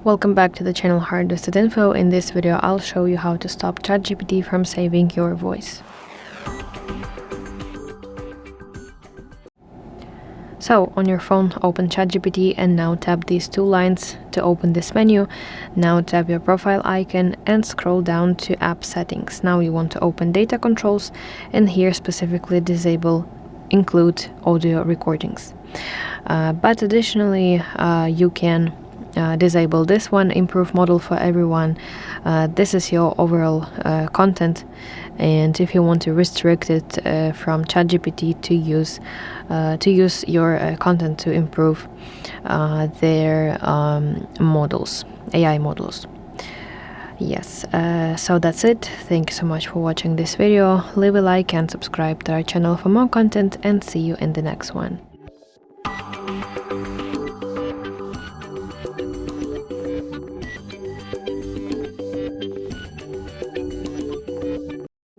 Welcome back to the channel HardReset.Info. In this video, I'll show you how to stop ChatGPT from saving your voice. So, on your phone, open ChatGPT and now tap these two lines to open this menu. Now tap your profile icon and scroll down to app settings. Now you want to open data controls and here specifically disable include audio recordings. But additionally, you can disable this one, improve model for everyone. This is your overall content, and if you want to restrict it from ChatGPT to use your content to improve their models, AI models. Yes, so that's it. Thank you so much for watching this video. Leave a like and subscribe to our channel for more content, and see you in the next one.